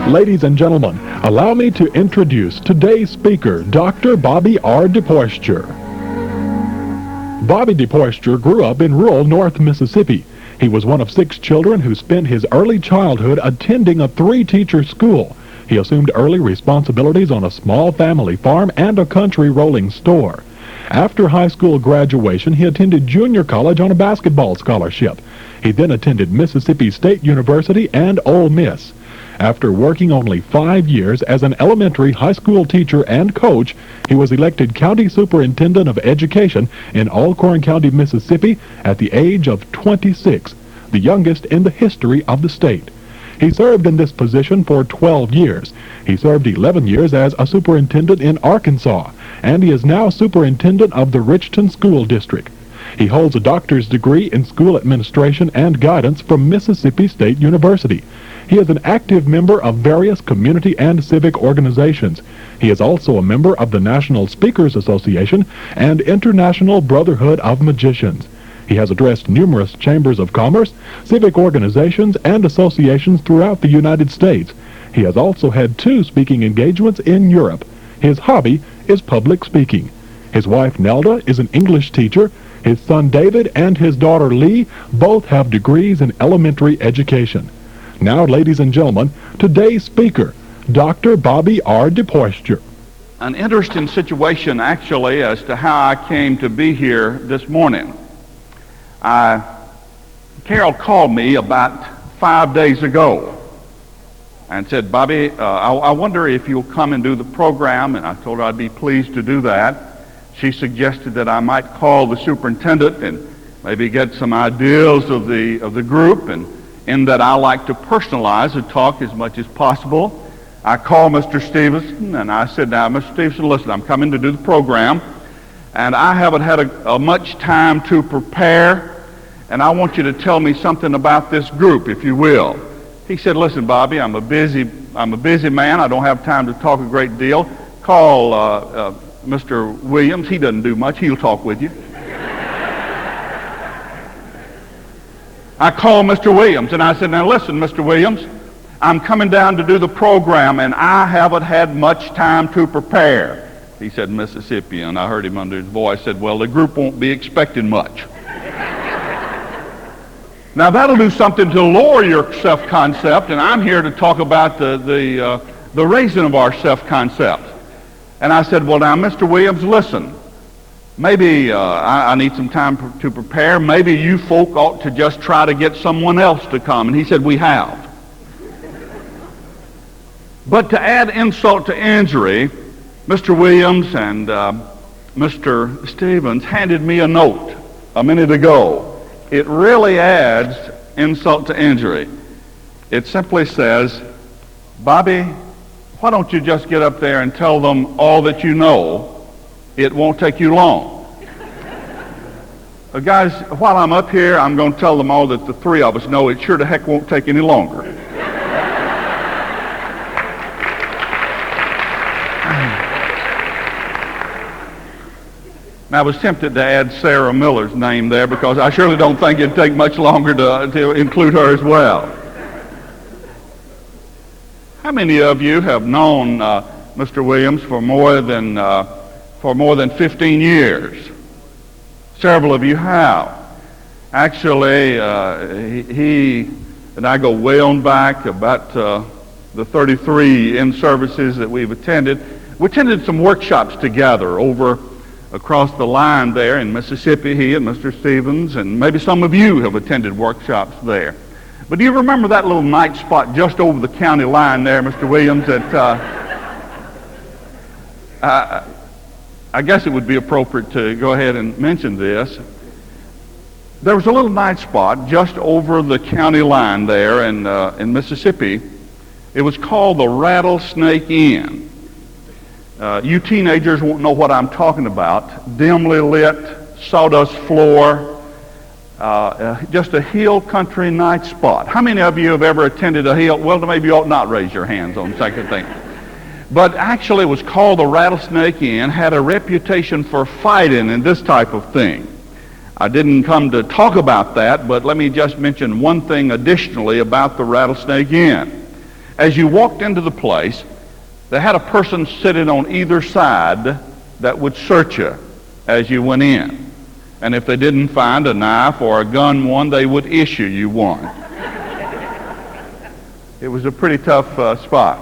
Ladies and gentlemen, allow me to introduce today's speaker, Dr. Bobby R. DePoyster. Bobby DePoyster grew up in rural North Mississippi. He was one of 6 children who spent his early childhood attending a 3-teacher school. He assumed early responsibilities on a small family farm and a country rolling store. After high school graduation, he attended junior college on a basketball scholarship. He then attended Mississippi State University and Ole Miss. After working only 5 years as an elementary high school teacher and coach, he was elected County Superintendent of Education in Alcorn County, Mississippi at the age of 26, the youngest in the history of the state. He served in this position for 12 years. He served 11 years as a superintendent in Arkansas, and he is now superintendent of the Richton School District. He holds a doctor's degree in school administration and guidance from Mississippi State University. He is an active member of various community and civic organizations. He is also a member of the National Speakers Association and International Brotherhood of Magicians. He has addressed numerous chambers of commerce, civic organizations, and associations throughout the United States. He has also had 2 speaking engagements in Europe. His hobby is public speaking. His wife Nelda is an English teacher. His son David and his daughter Lee both have degrees in elementary education. Now, ladies and gentlemen, today's speaker, Dr. Bobby R. DePoyster. An interesting situation, actually, as to how I came to be here this morning. Carol called me about 5 days ago and said, Bobby, I wonder if you'll come and do the program, and I told her I'd be pleased to do that. She suggested that I might call the superintendent and maybe get some ideas of the group, and in that I like to personalize the talk as much as possible. I called Mr. Stevenson and I said, now, Mr. Stevenson, listen, I'm coming to do the program, and I haven't had a much time to prepare, and I want you to tell me something about this group, if you will. He said, listen, Bobby, I'm a busy man. I don't have time to talk a great deal. Call Mr. Williams. He doesn't do much. He'll talk with you. I called Mr. Williams, and I said, now listen, Mr. Williams, I'm coming down to do the program, and I haven't had much time to prepare. He said, Mississippi, and I heard him under his voice, said, well, the group won't be expecting much. Now, that'll do something to lower your self-concept, and I'm here to talk about the raising of our self-concept. And I said, well, now, Mr. Williams, listen, maybe I need some time to prepare. Maybe you folk ought to just try to get someone else to come. And he said, we have. But to add insult to injury, Mr. Williams and Mr. Stevens handed me a note a minute ago. It really adds insult to injury. It simply says, Bobby, why don't you just get up there and tell them all that you know? It won't take you long. Guys, while I'm up here, I'm going to tell them all that the 3 of us know. It sure the heck won't take any longer. Now, I was tempted to add Sarah Miller's name there because I surely don't think it'd take much longer to include her as well. How many of you have known Mr. Williams for more than 15 years? Several of you have. Actually, he and I go way on back about the 33 in-services that we've attended. We attended some workshops together across the line there in Mississippi, he and Mr. Stevens, and maybe some of you have attended workshops there. But do you remember that little night spot just over the county line there, Mr. Williams, that I guess it would be appropriate to go ahead and mention this. There was a little night spot just over the county line there in Mississippi. It was called the Rattlesnake Inn. You teenagers won't know what I'm talking about. Dimly lit, sawdust floor, just a hill country night spot. How many of you have ever attended a hill? Well, maybe you ought not raise your hands on second thing. But actually it was called the Rattlesnake Inn, had a reputation for fighting and this type of thing. I didn't come to talk about that, but let me just mention one thing additionally about the Rattlesnake Inn. As you walked into the place, they had a person sitting on either side that would search you as you went in. And if they didn't find a knife or a gun one, they would issue you one. It was a pretty tough spot.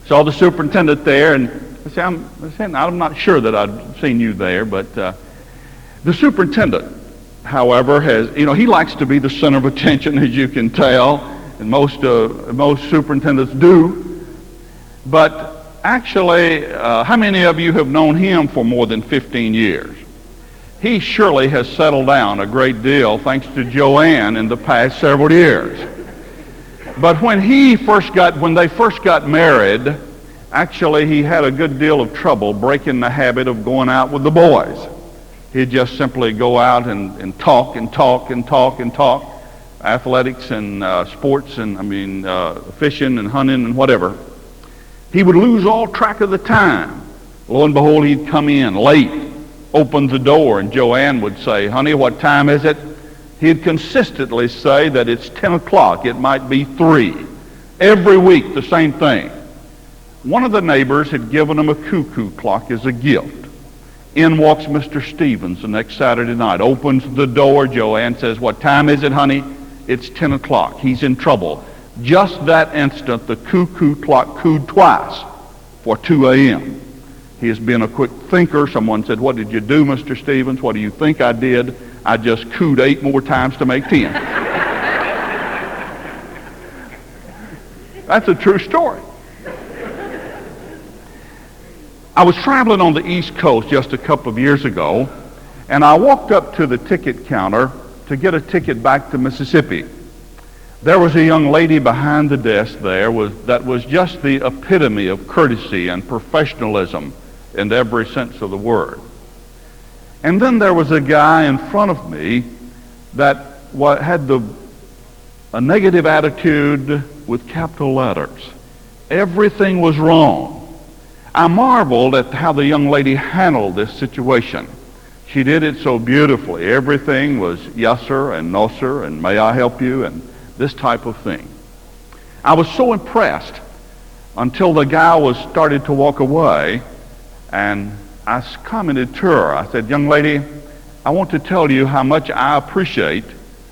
Saw the superintendent there, and I said, I'm not sure that I'd seen you there, but the superintendent, however, he likes to be the center of attention, as you can tell, and most superintendents do. But actually, how many of you have known him for more than 15 years? He surely has settled down a great deal thanks to Joanne in the past several years. But when they first got married, actually he had a good deal of trouble breaking the habit of going out with the boys. He'd just simply go out and talk, athletics and sports and fishing and hunting and whatever. He would lose all track of the time. Lo and behold, he'd come in late, open the door, and Joanne would say, honey, what time is it? He'd consistently say that it's 10 o'clock. It might be 3. Every week, the same thing. One of the neighbors had given him a cuckoo clock as a gift. In walks Mr. Stevens the next Saturday night, opens the door. Joanne says, what time is it, honey? It's 10 o'clock. He's in trouble. Just that instant, the cuckoo clock cooed twice for 2 a.m. He has been a quick thinker. Someone said, what did you do, Mr. Stevens? What do you think I did? I just cooed 8 more times to make 10. That's a true story. I was traveling on the East Coast just a couple of years ago, and I walked up to the ticket counter to get a ticket back to Mississippi. There was a young lady behind the desk there that was just the epitome of courtesy and professionalism in every sense of the word. And then there was a guy in front of me that had a negative attitude with capital letters. Everything was wrong. I marveled at how the young lady handled this situation. She did it so beautifully. Everything was yes sir and no sir and may I help you and this type of thing. I was so impressed until the guy started to walk away, and I commented to her. I said, young lady, I want to tell you how much I appreciate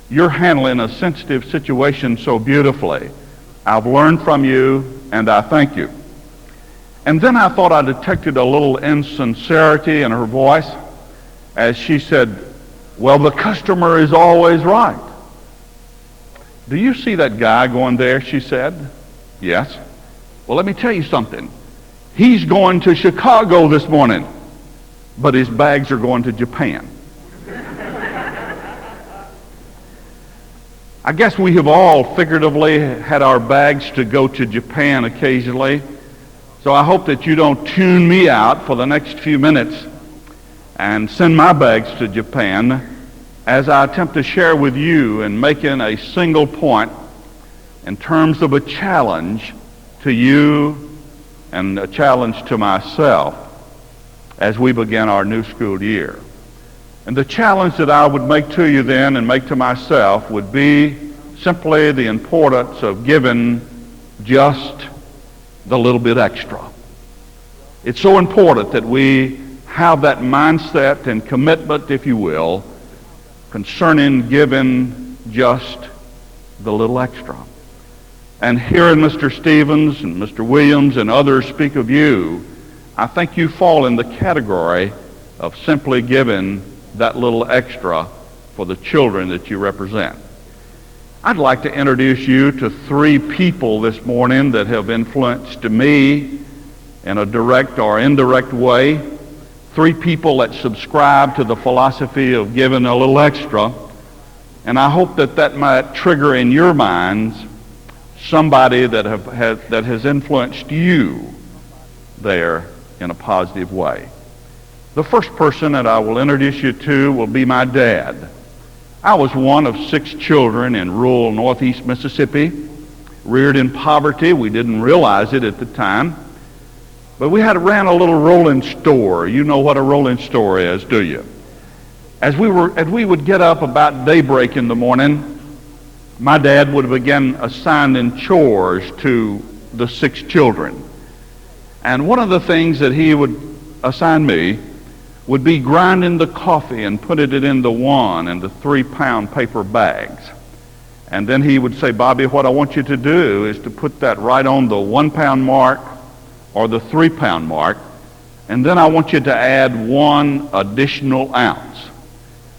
your handling a sensitive situation so beautifully. I've learned from you, and I thank you. And then I thought I detected a little insincerity in her voice as she said, well, the customer is always right. Do you see that guy going there, she said. Yes. Well, let me tell you something. He's going to Chicago this morning, but his bags are going to Japan. I guess we have all figuratively had our bags to go to Japan occasionally, so I hope that you don't tune me out for the next few minutes and send my bags to Japan as I attempt to share with you and making a single point in terms of a challenge to you and a challenge to myself as we begin our new school year. And the challenge that I would make to you then and make to myself would be simply the importance of giving just the little bit extra. It's so important that we have that mindset and commitment, if you will, concerning giving just the little extra. And hearing Mr. Stevens and Mr. Williams and others speak of you, I think you fall in the category of simply giving that little extra for the children that you represent. I'd like to introduce you to 3 people this morning that have influenced me in a direct or indirect way. 3 people that subscribe to the philosophy of giving a little extra. And I hope that might trigger in your minds somebody that has influenced you there in a positive way. The first person that I will introduce you to will be my dad. I was one of 6 children in rural northeast Mississippi, reared in poverty. We didn't realize it at the time. But we ran a little rolling store. You know what a rolling store is, do you? As we would get up about daybreak in the morning, my dad would begin assigning chores to the 6 children. And one of the things that he would assign me would be grinding the coffee and putting it in the 1 and the 3-pound paper bags. And then he would say, Bobby, what I want you to do is to put that right on the 1-pound mark or the 3-pound mark, and then I want you to add 1 additional ounce.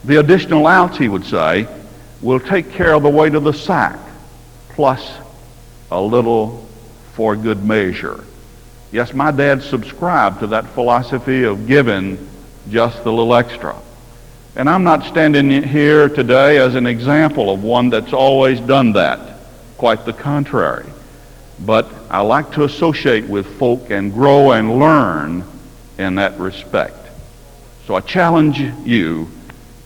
The additional ounce, he would say, will take care of the weight of the sack, plus a little for good measure. Yes, my dad subscribed to that philosophy of giving just a little extra. And I'm not standing here today as an example of one that's always done that. Quite the contrary. But I like to associate with folk and grow and learn in that respect. So I challenge you,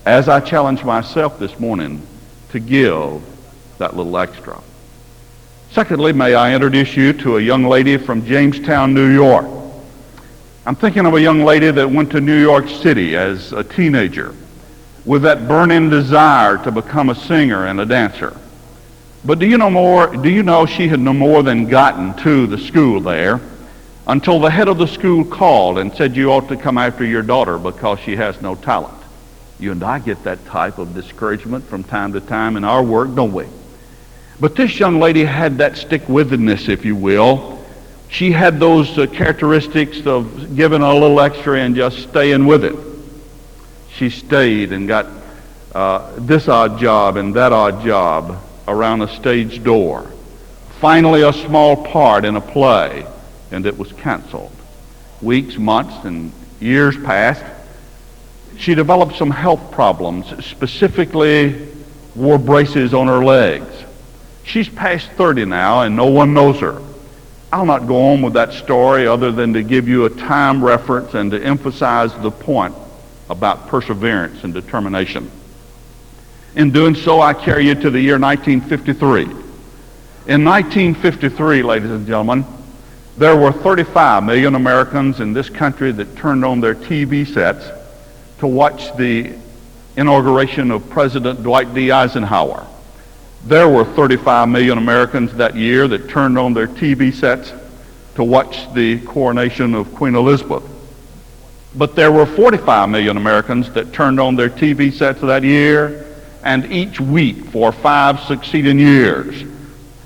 as I challenge myself this morning, to give that little extra. Secondly, may I introduce you to a young lady from Jamestown, New York. I'm thinking of a young lady that went to New York City as a teenager with that burning desire to become a singer and a dancer. But do you know she had no more than gotten to the school there until the head of the school called and said, you ought to come after your daughter because she has no talent. You and I get that type of discouragement from time to time in our work, don't we? But this young lady had that stick-withedness, if you will. She had those characteristics of giving a little extra and just staying with it. She stayed and got this odd job and that odd job around a stage door. Finally, a small part in a play, and it was canceled. Weeks, months, and years passed. She developed some health problems, specifically wore braces on her legs. She's past 30 now, and no one knows her. I'll not go on with that story other than to give you a time reference and to emphasize the point about perseverance and determination. In doing so, I carry you to the year 1953. In 1953, ladies and gentlemen, there were 35 million Americans in this country that turned on their TV sets to watch the inauguration of President Dwight D. Eisenhower. There were 35 million Americans that year that turned on their TV sets to watch the coronation of Queen Elizabeth. But there were 45 million Americans that turned on their TV sets that year and each week for 5 succeeding years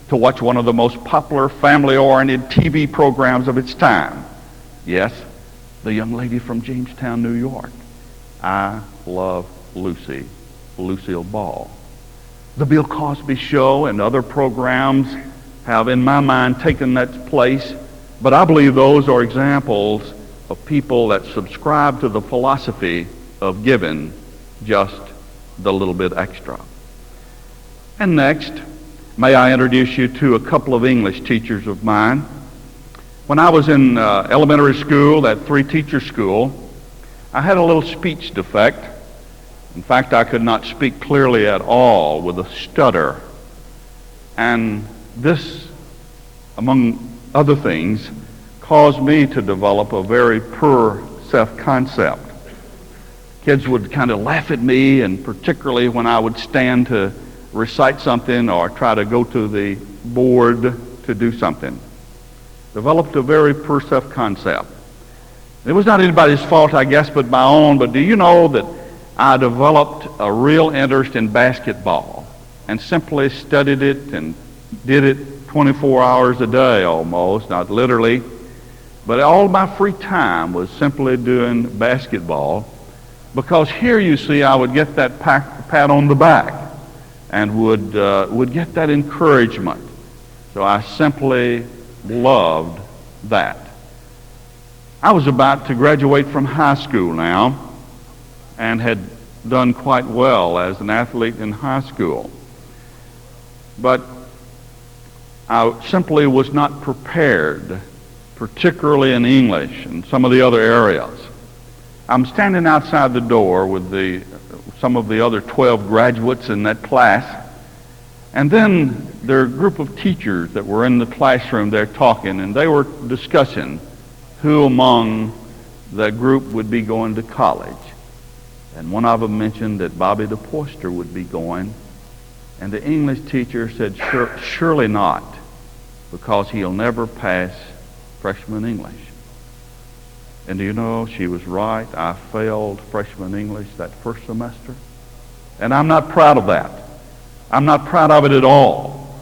to watch one of the most popular family-oriented TV programs of its time. Yes, the young lady from Jamestown, New York. I Love Lucy, Lucille Ball. The Bill Cosby Show and other programs have, in my mind, taken that place, but I believe those are examples of people that subscribe to the philosophy of giving just the little bit extra. And next, may I introduce you to a couple of English teachers of mine. When I was in elementary school, that 3-teacher school, I had a little speech defect. In fact, I could not speak clearly at all with a stutter. And this, among other things, caused me to develop a very poor self-concept. Kids would kind of laugh at me, and particularly when I would stand to recite something or try to go to the board to do something. Developed a very poor self-concept. It was not anybody's fault, I guess, but my own. But do you know that I developed a real interest in basketball and simply studied it and did it 24 hours a day almost, not literally. But all my free time was simply doing basketball because here, you see, I would get that pat on the back and would get that encouragement. So I simply loved that. I was about to graduate from high school now and had done quite well as an athlete in high school. But I simply was not prepared, particularly in English and some of the other areas. I'm standing outside the door with some of the other 12 graduates in that class, and then there are a group of teachers that were in the classroom there talking, and they were discussing who among that group would be going to college. And one of them mentioned that Bobby DePoyster would be going And the English teacher said, surely not, because he'll never pass freshman English. And do you know, she was right. I failed freshman English that first semester. And I'm not proud of that. I'm not proud of it at all.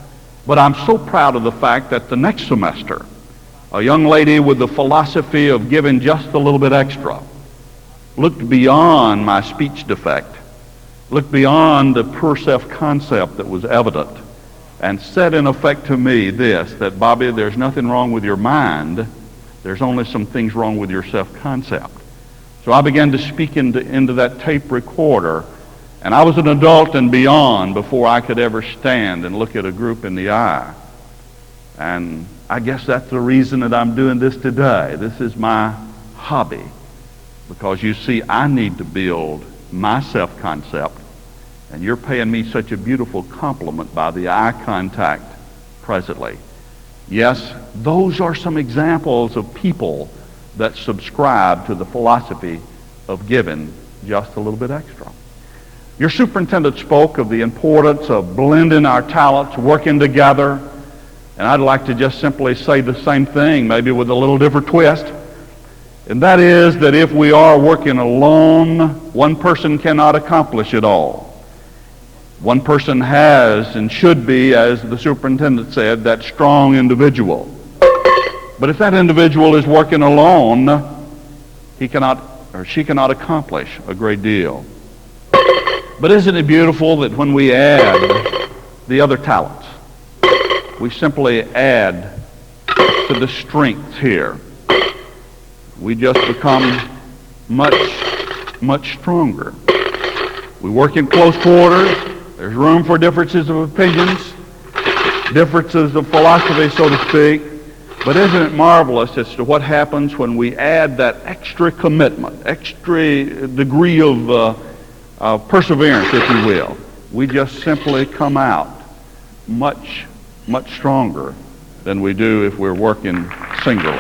But I'm so proud of the fact that the next semester, a young lady with the philosophy of giving just a little bit extra looked beyond my speech defect, looked beyond the poor self-concept that was evident, and said in effect to me this, that Bobby, there's nothing wrong with your mind, there's only some things wrong with your self-concept. So I began to speak into that tape recorder, and I was an adult and beyond before I could ever stand and look at a group in the eye. And I guess that's the reason that I'm doing this today. This is my hobby, because you see, I need to build my self-concept, and you're paying me such a beautiful compliment by the eye contact presently. Yes, those are some examples of people that subscribe to the philosophy of giving just a little bit extra. Your superintendent spoke of the importance of blending our talents, working together, and I'd like to just simply say the same thing, maybe with a little different twist. And that is that if we are working alone, one person cannot accomplish it all. One person has and should be, as the superintendent said, that strong individual. But if that individual is working alone, he cannot or she cannot accomplish a great deal. But isn't it beautiful that when we add the other talents, we simply add to the strengths here, we just become much stronger. We work in close quarters. There's room for differences of opinions, differences of philosophy, so to speak. But isn't it marvelous as to what happens when we add that extra commitment, extra degree of perseverance, if you will? We just simply come out much stronger than we do if we're working singly.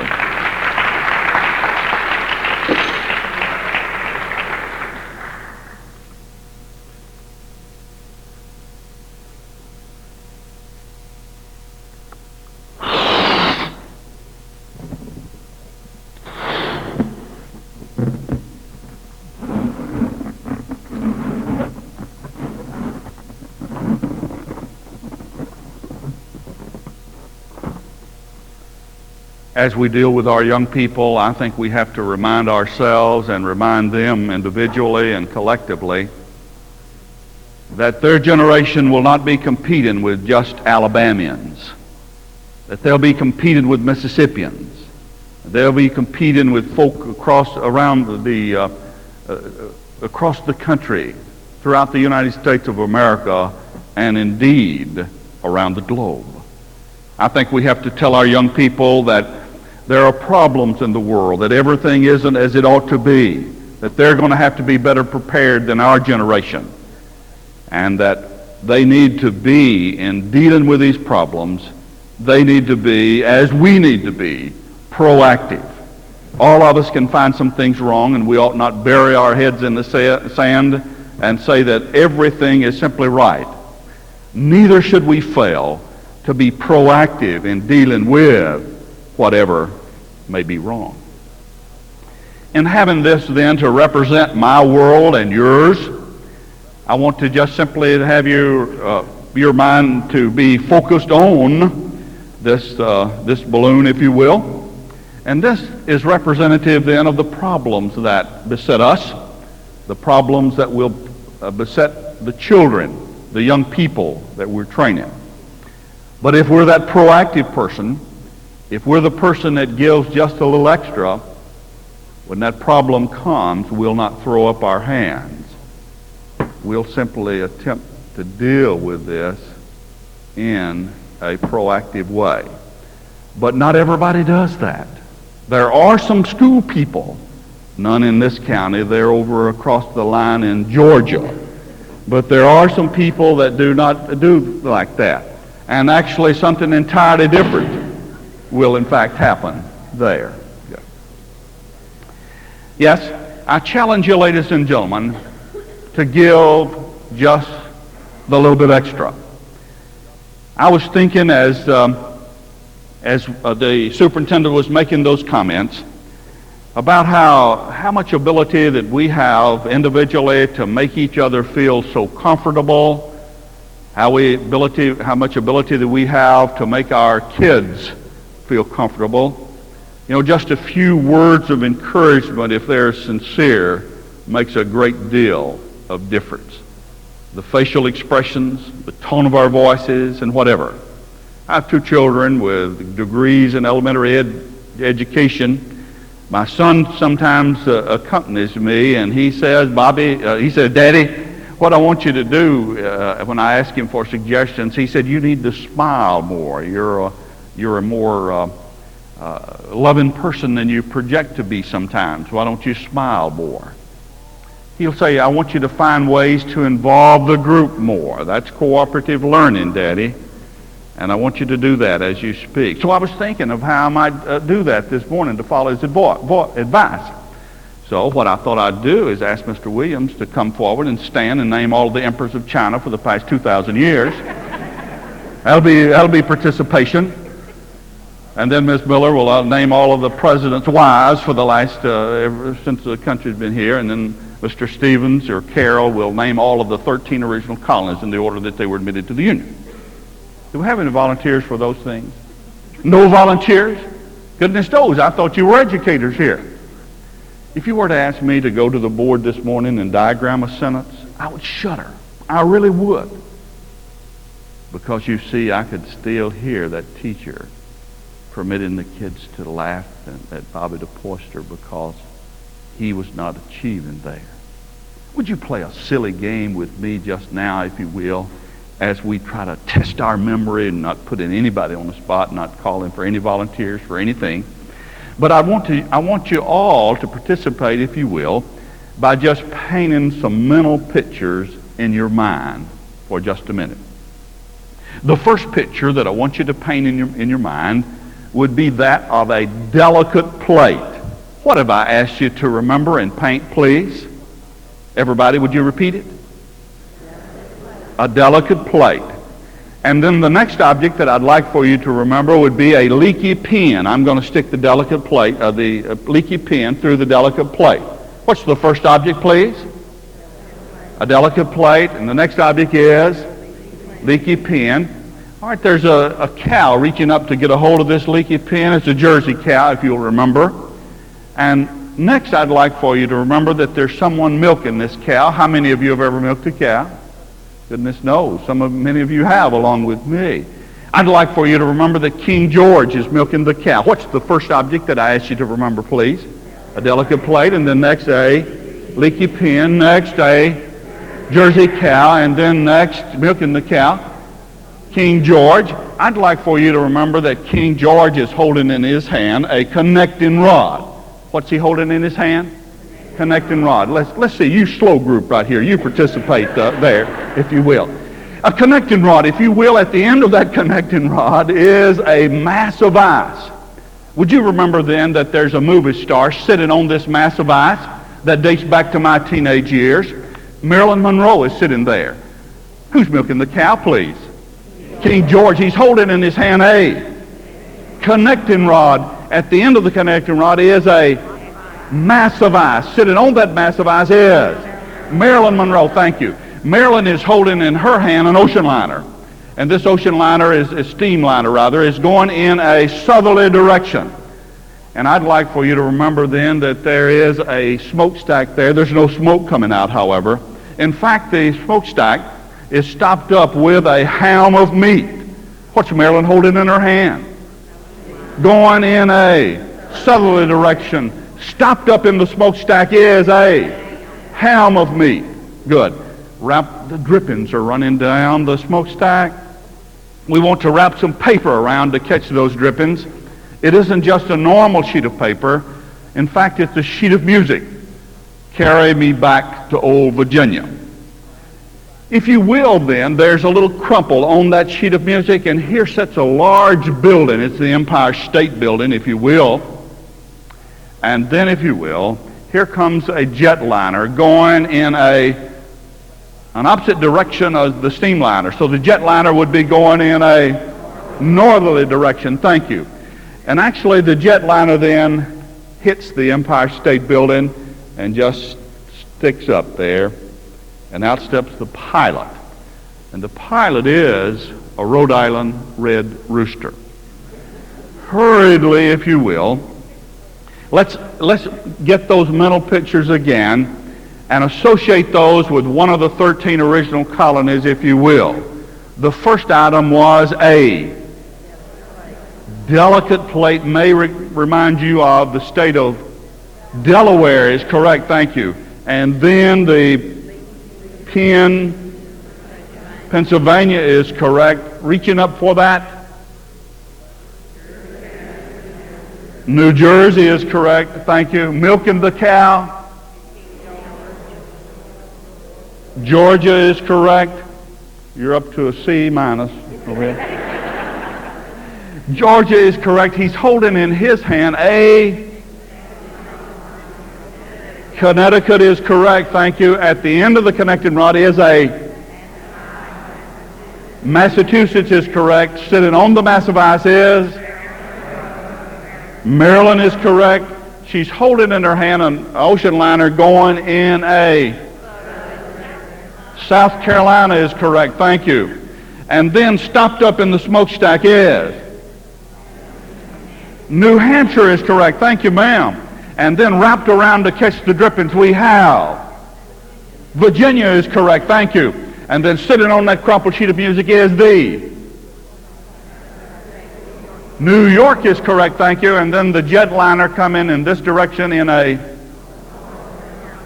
As we deal with our young people, I think we have to remind ourselves and remind them individually and collectively that their generation will not be competing with just Alabamians, that they'll be competing with Mississippians, they'll be competing with folk across the country, throughout the United States of America, and indeed around the globe. I think we have to tell our young people that there are problems in the world, that everything isn't as it ought to be, that they're going to have to be better prepared than our generation, and that they need to be, in dealing with these problems, they need to be, as we need to be, proactive. All of us can find some things wrong, and we ought not bury our heads in the sand and say that everything is simply right. Neither should we fail to be proactive in dealing with whatever may be wrong. In having this then to represent my world and yours, I want to just simply have your mind to be focused on this balloon, if you will. And this is representative then of the problems that beset us, the problems that will beset the children, the young people that we're training. But if we're that proactive person, if we're the person that gives just a little extra, when that problem comes, we'll not throw up our hands. We'll simply attempt to deal with this in a proactive way. But not everybody does that. There are some school people, none in this county, they're over across the line in Georgia. But there are some people that do not do like that. And actually something entirely different will in fact happen there. Yes, I challenge you, ladies and gentlemen, to give just the little bit extra. I was thinking as the superintendent was making those comments about how much ability that we have individually to make each other feel so comfortable, how much ability that we have to make our kids feel comfortable. You know, just a few words of encouragement, if they're sincere, makes a great deal of difference. The facial expressions, the tone of our voices, and whatever. I have two children with degrees in elementary education. My son sometimes accompanies me, and he says, Daddy, what I want you to do, when I ask him for suggestions, he said, you need to smile more. You're a more loving person than you project to be sometimes. Why don't you smile more? He'll say, I want you to find ways to involve the group more. That's cooperative learning, Daddy. And I want you to do that as you speak. So I was thinking of how I might do that this morning to follow his advice. So what I thought I'd do is ask Mr. Williams to come forward and stand and name all of the emperors of China for the past 2,000 years. That'll be participation. And then Ms. Miller will name all of the president's wives for the last, ever since the country's been here. And then Mr. Stevens or Carroll will name all of the 13 original colonies in the order that they were admitted to the Union. Do we have any volunteers for those things? No volunteers? Goodness knows, I thought you were educators here. If you were to ask me to go to the board this morning and diagram a sentence, I would shudder. I really would. Because you see, I could still hear that teacher permitting the kids to laugh at Bobby DePoyster because he was not achieving there. Would you play a silly game with me just now, if you will, as we try to test our memory and not putting anybody on the spot, not calling for any volunteers for anything. But I want you all to participate, if you will, by just painting some mental pictures in your mind for just a minute. The first picture that I want you to paint in your mind would be that of a delicate plate. What have I asked you to remember and paint, please? Everybody, would you repeat it? A delicate plate. And then the next object that I'd like for you to remember would be a leaky pen. I'm going to stick the leaky pen through the delicate plate. What's the first object, please? A delicate plate. And the next object is leaky pen. All right, there's a cow reaching up to get a hold of this leaky pen. It's a Jersey cow, if you'll remember. And next I'd like for you to remember that there's someone milking this cow. How many of you have ever milked a cow? Goodness knows. Many of you have, along with me. I'd like for you to remember that King George is milking the cow. What's the first object that I asked you to remember, please? A delicate plate, and then next a leaky pen, next a Jersey cow, and then next, milking the cow, King George. I'd like for you to remember that King George is holding in his hand a connecting rod. What's he holding in his hand? Connecting rod. Let's see, you slow group right here, you participate there, if you will. A connecting rod, if you will, at the end of that connecting rod is a mass of ice. Would you remember then that there's a movie star sitting on this mass of ice that dates back to my teenage years? Marilyn Monroe is sitting there. Who's milking the cow, please? King George. He's holding in his hand a connecting rod. At the end of the connecting rod is a mass of ice. Sitting on that mass of ice is Marilyn Monroe. Thank you. Marilyn is holding in her hand an ocean liner. And this ocean liner is steam liner rather, is going in a southerly direction. And I'd like for you to remember then that there is a smokestack there. There's no smoke coming out, however. In fact, the smokestack is stopped up with a ham of meat. What's Marilyn holding in her hand? Going in a southerly direction. Stopped up in the smokestack is a ham of meat. Good. The drippings are running down the smokestack. We want to wrap some paper around to catch those drippings. It isn't just a normal sheet of paper. In fact, it's a sheet of music. Carry me back to old Virginia. If you will, then, there's a little crumple on that sheet of music, and here sits a large building. It's the Empire State Building, if you will. And then, if you will, here comes a jetliner going in a an opposite direction of the steamliner. So the jetliner would be going in a northerly direction. Thank you. And actually the jetliner then hits the Empire State Building and just sticks up there, and out steps the pilot. And the pilot is a Rhode Island red rooster. Hurriedly, if you will, let's get those mental pictures again and associate those with one of the 13 original colonies, if you will. The first item was a delicate plate. May remind you of the state of Delaware is correct, thank you. And then the Pennsylvania is correct. Reaching up for that. New Jersey is correct, thank you. Milking the cow. Georgia is correct. You're up to a C minus over here. Georgia is correct. He's holding in his hand a... Connecticut is correct, thank you. At the end of the connecting rod is a... Massachusetts is correct. Sitting on the massive ice is... Maryland is correct. She's holding in her hand an ocean liner going in a... South Carolina is correct, thank you. And then stopped up in the smokestack is... New Hampshire is correct, thank you, ma'am. And then wrapped around to catch the drippings we have. Virginia is correct, thank you. And then sitting on that crumpled sheet of music is the... New York is correct, thank you. And then the jetliner coming in this direction in a...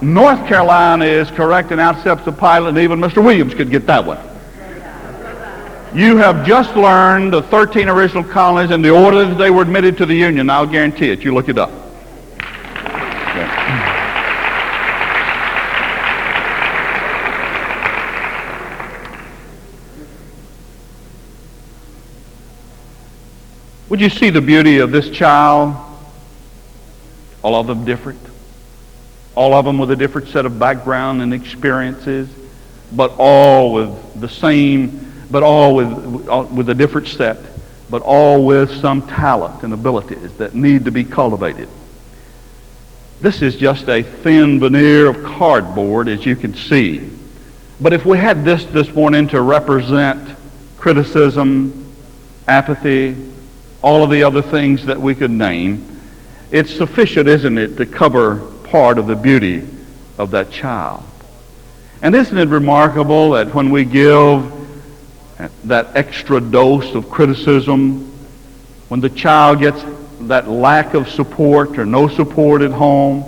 North Carolina is correct, and out steps the pilot, and even Mr. Williams could get that one. You have just learned the 13 original colonies in the order that they were admitted to the Union. I'll guarantee it. You look it up. Would you see the beauty of this child? All of them different. All of them with a different set of background and experiences, but all with the same, but all with a different set, but all with some talent and abilities that need to be cultivated. This is just a thin veneer of cardboard, as you can see. But if we had this morning to represent criticism, apathy, all of the other things that we could name, it's sufficient, isn't it, to cover part of the beauty of that child. And isn't it remarkable that when we give that extra dose of criticism, when the child gets that lack of support or no support at home,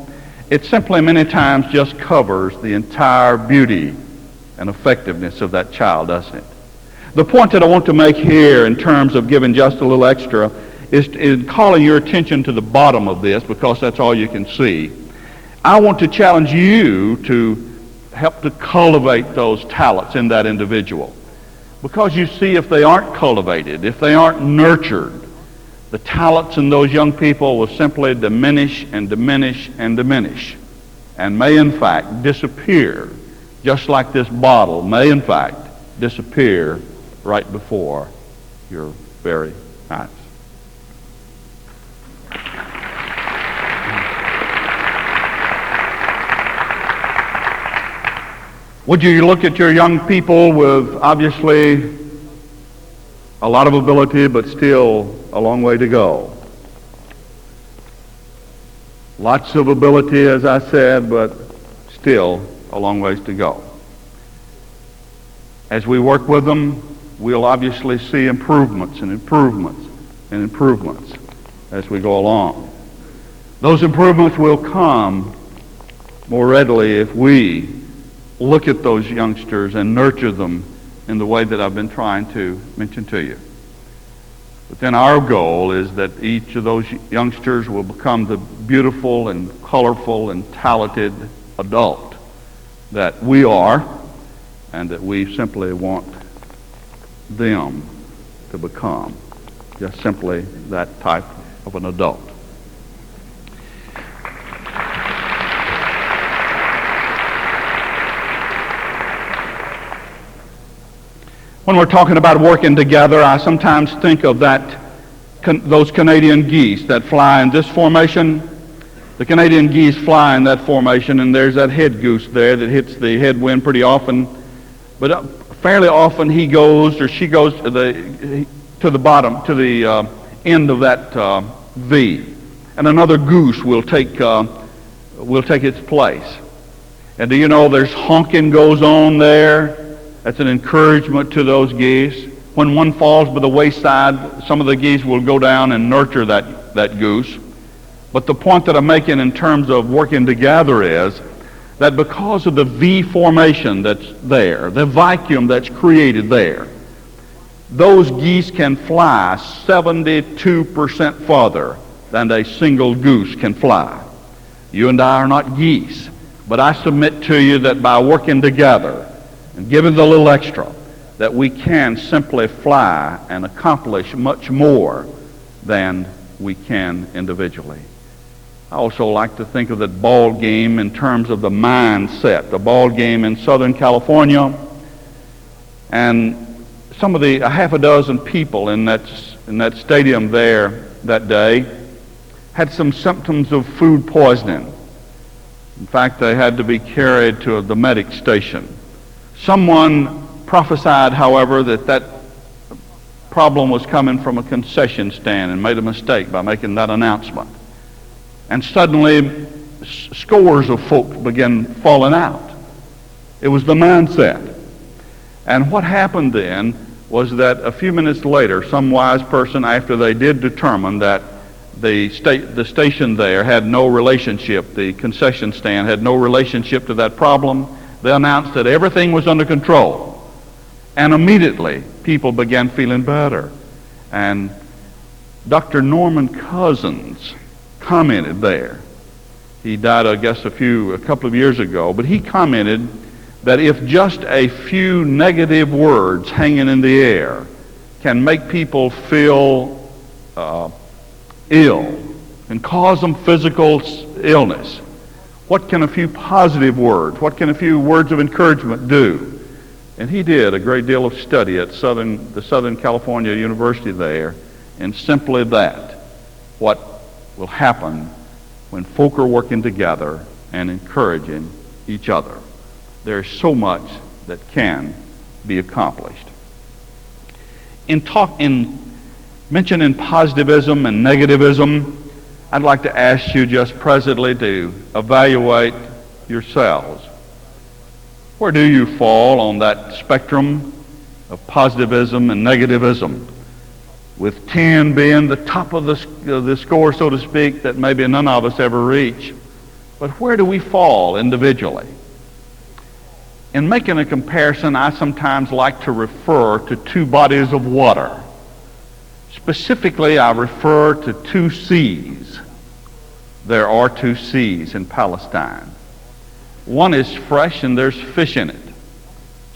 it simply many times just covers the entire beauty and effectiveness of that child, doesn't it? The point that I want to make here in terms of giving just a little extra is in calling your attention to the bottom of this, because that's all you can see. I want to challenge you to help to cultivate those talents in that individual. Because you see, if they aren't cultivated, if they aren't nurtured, the talents in those young people will simply diminish and diminish and diminish, and may in fact disappear, just like this bottle may in fact disappear right before your very eyes. Would you look at your young people with obviously a lot of ability, but still a long way to go? Lots of ability, as I said, but still a long ways to go. As we work with them, we'll obviously see improvements and improvements and improvements as we go along. Those improvements will come more readily if we look at those youngsters and nurture them in the way that I've been trying to mention to you. But then our goal is that each of those youngsters will become the beautiful and colorful and talented adult that we are, and that we simply want them to become, just simply that type of an adult. When we're talking about working together, I sometimes think of those Canadian geese that fly in this formation. The Canadian geese fly in that formation, and there's that head goose there that hits the headwind pretty often. But fairly often he goes or she goes to the bottom, to the end of that V, and another goose will take its place. And do you know there's honking goes on there? That's an encouragement to those geese. When one falls by the wayside, some of the geese will go down and nurture that goose. But the point that I'm making in terms of working together is that because of the V formation that's there, the vacuum that's created there, those geese can fly 72% farther than a single goose can fly. You and I are not geese, but I submit to you that by working together and giving the little extra, that we can simply fly and accomplish much more than we can individually. I also like to think of the ball game in terms of the mindset. The ball game in Southern California, and some of a half a dozen people in that stadium there that day had some symptoms of food poisoning. In fact, they had to be carried to the medic station. Someone prophesied, however, that problem was coming from a concession stand and made a mistake by making that announcement. And suddenly, scores of folks began falling out. It was the mindset. And what happened then was that a few minutes later, some wise person, after they did determine that the station there had no relationship, the concession stand had no relationship to that problem, they announced that everything was under control. And immediately, people began feeling better. And Dr. Norman Cousins commented there. He died, I guess, a couple of years ago, but he commented that if just a few negative words hanging in the air can make people feel ill and cause them physical illness, what can a few positive words, what can a few words of encouragement do? And he did a great deal of study at the Southern California University there, and simply that, what will happen when folk are working together and encouraging each other. There's so much that can be accomplished. In mentioning positivism and negativism, I'd like to ask you just presently to evaluate yourselves. Where do you fall on that spectrum of positivism and negativism, with 10 being the top of the score, so to speak, that maybe none of us ever reach? But where do we fall individually? In making a comparison, I sometimes like to refer to two bodies of water. Specifically, I refer to two seas. There are two seas in Palestine. One is fresh and there's fish in it.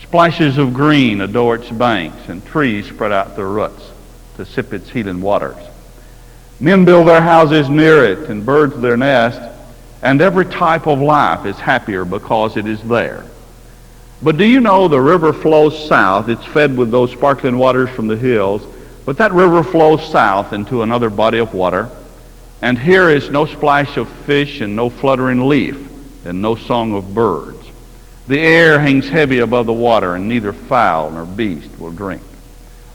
Splashes of green adorn its banks, and trees spread out their roots to sip its healing waters. Men build their houses near it, and birds their nest, and every type of life is happier because it is there. But do you know the river flows south? It's fed with those sparkling waters from the hills, but that river flows south into another body of water, and here is no splash of fish and no fluttering leaf and no song of birds. The air hangs heavy above the water, and neither fowl nor beast will drink.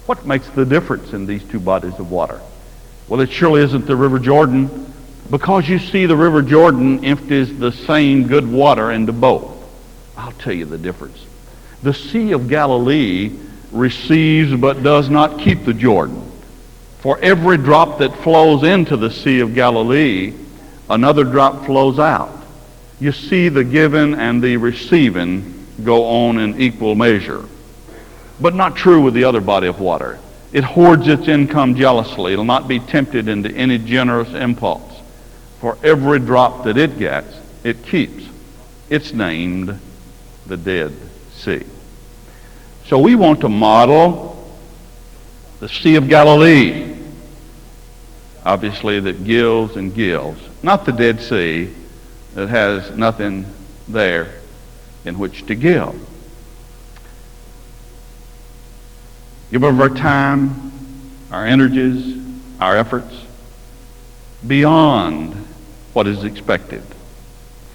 What makes the difference in these two bodies of water? Well, it surely isn't the River Jordan, because you see the River Jordan empties the same good water into both. I'll tell you the difference. The Sea of Galilee receives but does not keep the Jordan. For every drop that flows into the Sea of Galilee, another drop flows out. You see the giving and the receiving go on in equal measure. But not true with the other body of water. It hoards its income jealously. It'll not be tempted into any generous impulse. For every drop that it gets, it keeps. It's named the Dead Sea. So we want to model the Sea of Galilee, obviously, that gives and gives. Not the Dead Sea that has nothing there in which to give. give of our time, our energies, our efforts, beyond what is expected,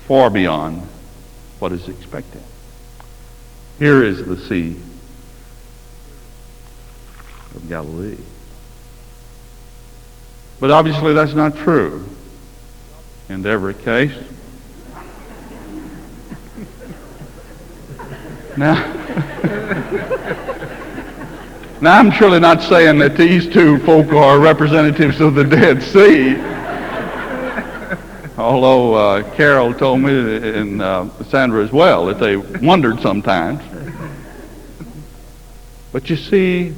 far beyond what is expected. Here is the Sea of Galilee. But obviously that's not true in every case. Now, I'm surely not saying that these two folk are representatives of the Dead Sea. Although Carol told me, and Sandra as well, that they wondered sometimes. But you see,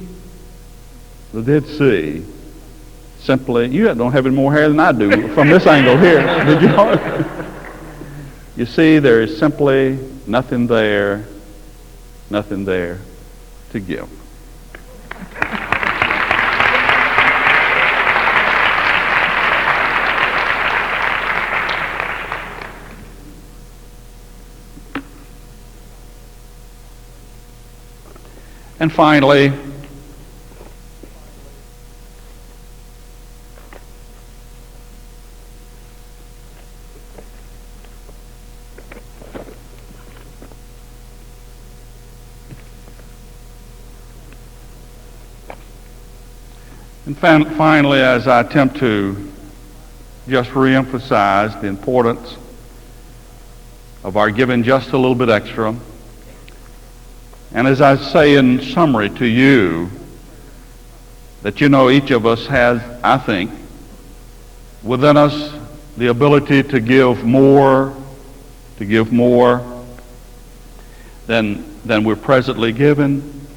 the Dead Sea simply, you don't have any more hair than I do from this angle here, did you? You see, there is simply nothing there to give. And finally, as I attempt to just reemphasize the importance of our giving just a little bit extra, and as I say in summary to you, that each of us has, I think, within us the ability to give more than we're presently given.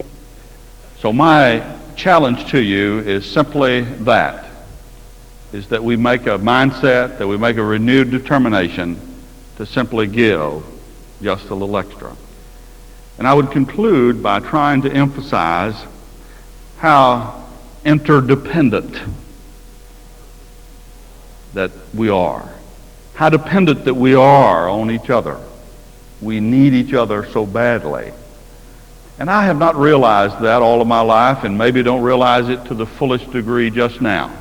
So my challenge to you is simply that we make a mindset, that we make a renewed determination to simply give just a little extra. And I would conclude by trying to emphasize how interdependent that we are, how dependent that we are on each other. We need each other so badly. And I have not realized that all of my life, and maybe don't realize it to the fullest degree just now.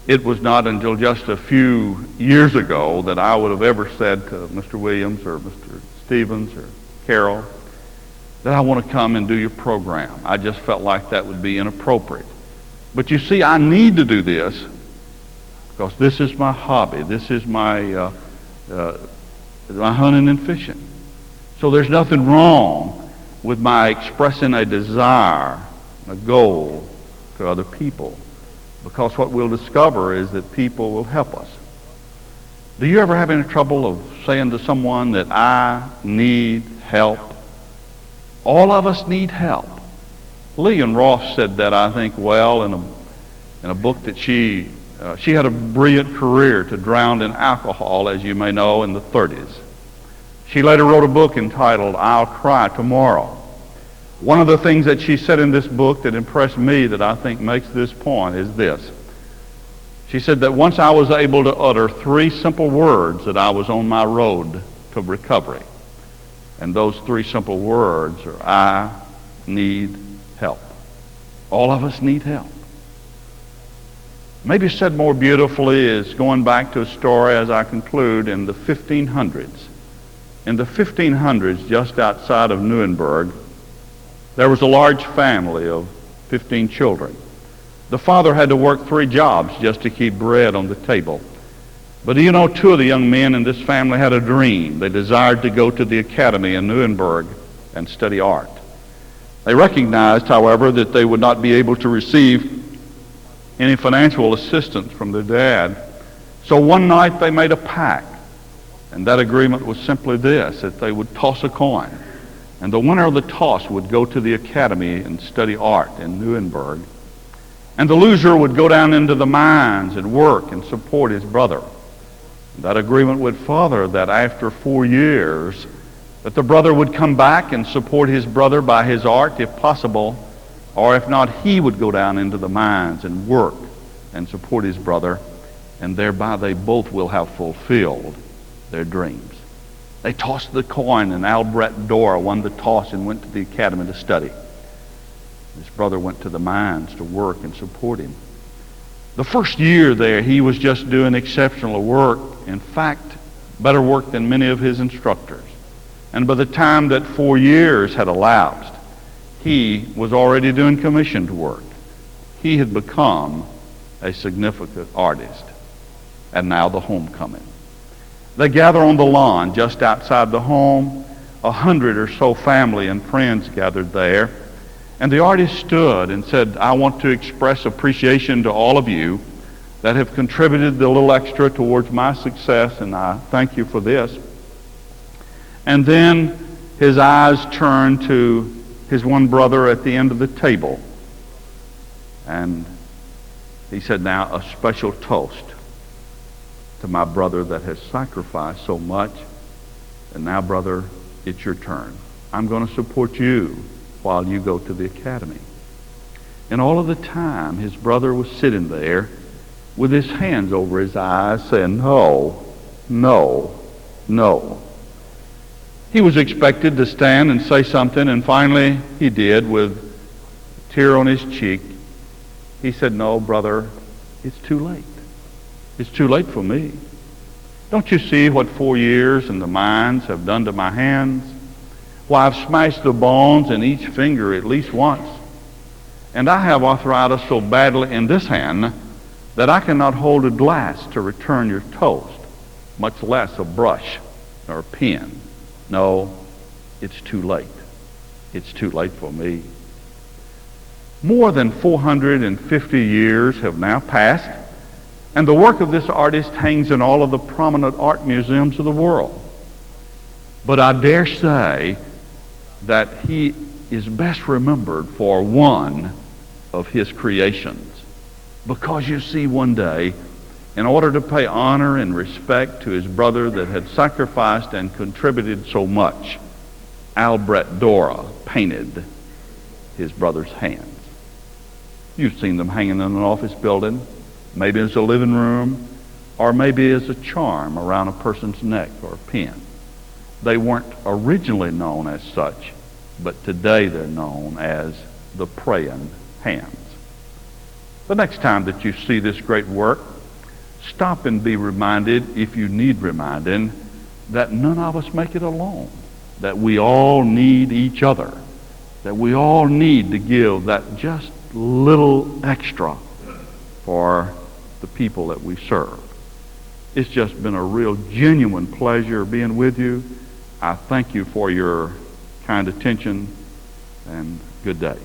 It was not until just a few years ago that I would have ever said to Mr. Williams or Mr. Stevens or Carol that I want to come and do your program. I just felt like that would be inappropriate. But you see, I need to do this because this is my hobby. This is my hunting and fishing. So there's nothing wrong with my expressing a desire, a goal to other people, because what we'll discover is that people will help us. Do you ever have any trouble of saying to someone that I need help? All of us need help. Lillian Ross said that, I think, well in a book that she had a brilliant career to drown in alcohol, as you may know, in the 30s. She later wrote a book entitled I'll Cry Tomorrow. One of the things that she said in this book that impressed me, that I think makes this point, is this. She said that once I was able to utter 3 simple words that I was on my road to recovery. And those 3 simple words are, I need help. All of us need help. Maybe said more beautifully is going back to a story as I conclude in the 1500s. In the 1500s, just outside of Nuremberg, there was a large family of 15 children. The father had to work 3 jobs just to keep bread on the table. But 2 of the young men in this family had a dream. They desired to go to the academy in Nuremberg and study art. They recognized, however, that they would not be able to receive any financial assistance from their dad. So one night they made a pact. And that agreement was simply this, that they would toss a coin. And the winner of the toss would go to the academy and study art in Nuremberg. And the loser would go down into the mines and work and support his brother. That agreement would father that after 4 years, that the brother would come back and support his brother by his art, if possible, or if not, he would go down into the mines and work and support his brother, and thereby they both will have fulfilled their dreams. They tossed the coin, and Albrecht Dürer won the toss and went to the academy to study. His brother went to the mines to work and support him. The first year there, he was just doing exceptional work. In fact, better work than many of his instructors. And by the time that 4 years had elapsed, he was already doing commissioned work. He had become a significant artist. And now the homecoming. They gather on the lawn just outside the home. 100 or so family and friends gathered there. And the artist stood and said, I want to express appreciation to all of you that have contributed the little extra towards my success, and I thank you for this. And then his eyes turned to his one brother at the end of the table. And he said, now a special toast to my brother that has sacrificed so much. And now, brother, it's your turn. I'm going to support you while you go to the academy. And all of the time, his brother was sitting there with his hands over his eyes saying, no, no, no. He was expected to stand and say something, and finally he did with a tear on his cheek. He said, no, brother, it's too late. It's too late for me. Don't you see what 4 years in the mines have done to my hands? Why, I've smashed the bones in each finger at least once. And I have arthritis so badly in this hand that I cannot hold a glass to return your toast, much less a brush or a pen. No, it's too late. It's too late for me. More than 450 years have now passed, and the work of this artist hangs in all of the prominent art museums of the world. But I dare say that he is best remembered for one of his creations. Because you see, one day, in order to pay honor and respect to his brother that had sacrificed and contributed so much, Albrecht Dürer painted his brother's hands. You've seen them hanging in an office building, maybe as a living room, or maybe as a charm around a person's neck or a pin. They weren't originally known as such, but today they're known as the praying hands. The next time that you see this great work, stop and be reminded, if you need reminding, that none of us make it alone, that we all need each other, that we all need to give that just little extra for the people that we serve. It's just been a real genuine pleasure being with you. I thank you for your kind attention, and good day.